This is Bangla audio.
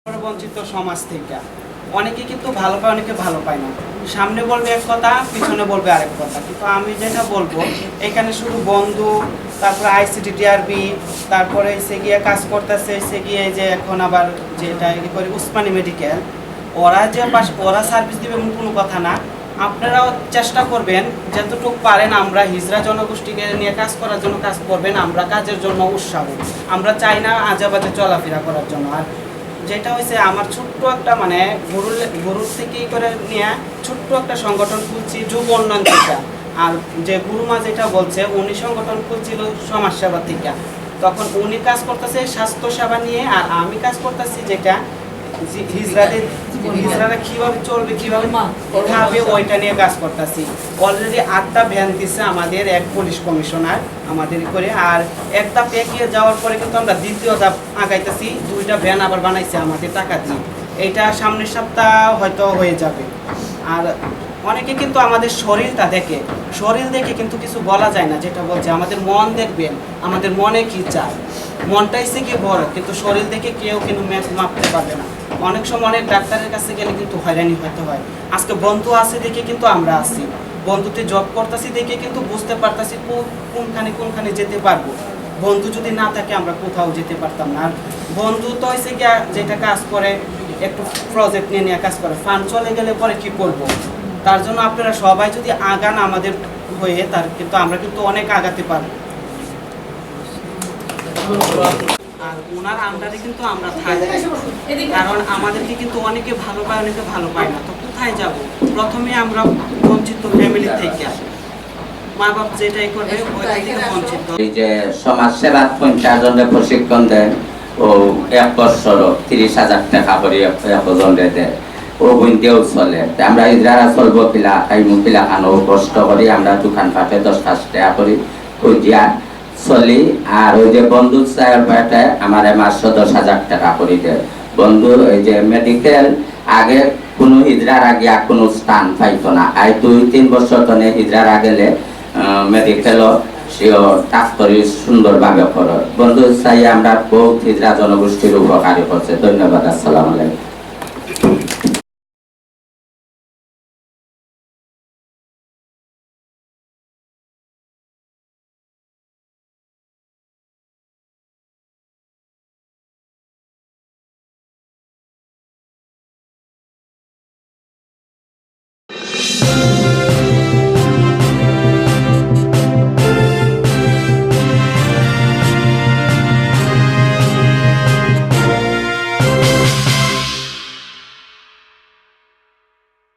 বঞ্চিত সমাজ থেকে অনেকে কিন্তু ভালো পায়, অনেকে ভালো পায় না। সামনে বলবে এক কথা, পিছনে বলবে আরেক কথা। কিন্তু আমি যেটা বলবো, এখানে শুধু বন্ধু, তারপরে আইসিটি টিআরবি, তারপরে এসে গিয়ে কাজ করতেছে, এসে গিয়ে যে এখন আবার যেটা করে উসমানী মেডিকেল, ওরা সার্ভিস দিবে এমন কোনো কথা না। আপনারাও চেষ্টা করবেন যতটুকু পারেন। আমরা হিজড়া জনগোষ্ঠীকে নিয়ে কাজ করার জন্য কাজ করবেন। আমরা কাজের জন্য উৎসাহ, আমরা চাই না আজেবাজে চলাফেরা করার জন্য। আর যেটা হয়েছে, আমার ছোট্ট একটা মানে গরুর থেকে করে নিয়ে ছোট্ট একটা সংগঠন খুলছি, যুব উন্নয়ন থেকে। আর যে গুরুমা যেটা বলছে, উনি সংগঠন খুলছিল সমাজসেবা থেকে। তখন উনি কাজ করতেছে স্বাস্থ্য সেবা নিয়ে, আর আমি কাজ করতেছি যেটা হিজড়ারা কিভাবে চলবে, কিভাবে খাবে, ওইটা নিয়ে কাজ করতেছি। অলরেডি 8টা ভ্যান দিচ্ছে আমাদের এক পুলিশ কমিশনার আমাদের করে। আর এক ধাপ এগিয়ে যাওয়ার পরে কিন্তু আমরা দ্বিতীয় ধাপ আগাইতেছি। 2টা ভ্যান আবার বানাইছে আমাদের টাকা দিয়ে। এইটা সামনের সপ্তাহ হয়তো হয়ে যাবে। আর অনেকে কিন্তু আমাদের শরীরটা দেখে, শরীর দেখে কিন্তু কিছু বলা যায় না। যেটা বলছে আমাদের মন দেখবেন, আমাদের মনে কি চায়, মনটাই সে কি বড়, কিন্তু শরীর দেখে কেউ কিন্তু মাপতে পারবে না। অনেক সময় অনেক ডাক্তারের কাছে গেলে কিন্তু হয়রানি হতে হয়। আজকে বন্ধু আছে দেখে কিন্তু আমরা আছি, বন্ধুতে জব করতেছি দেখে কিন্তু বুঝতে পারতেছি কোনখানে যেতে পারবো। বন্ধু যদি না থাকে আমরা কোথাও যেতে পারতাম না। আর বন্ধু তো হয়েছে গিয়া যেটা কাজ করে, একটু প্রজেক্ট নিয়ে কাজ করে, ফান্ড চলে গেলে পরে কি করব। তার জন্য আপনারা সবাই যদি আগান আমাদের হয়ে, তার কিন্তু আমরা কিন্তু অনেক আগাতে পারবো। আর ওনার আন্ডারে কিন্তু আমরা থাকি, কারণ আমাদেরকে কিন্তু অনেকে ভালো পায়, অনেকে ভালো পায় না। তো কোথায় যাব? প্রথমে আমরা বঞ্চিত ফ্যামিলি থেকে, মা বাপ যেটাই করবে ওইটা থেকে বঞ্চিত। এই যে সমাজ সেবা 50 জনের প্রশিক্ষণ দেন, ও 1 বছর 30,000 টাকা করে একজনে দেয়, ও বইতেও চলে। আমরা ইজরারা চলবো পিলা পিলা খানো কষ্ট করি, আমরা দোকান পাটে 10-5 টাকা করি দিয়া চলি। আর ওই যে বন্ধু চায়ের পাটে আমার মাস 10,000 টাকা করে দেয় বন্ধু। এই যে মেডিকেল আগে কোনো হিজড়ার আগে কোনো স্থান পাইতো না। আর 2-3 বছর ধরে হিজড়ার গেলে মেডিকেলও সেও ডাক্তারি সুন্দরভাবে করে। বন্ধু চাই আমরা বহুত হিজড়া জনগোষ্ঠীর উপকারী করছে। ধন্যবাদ। আসসালামু আলাইকুম।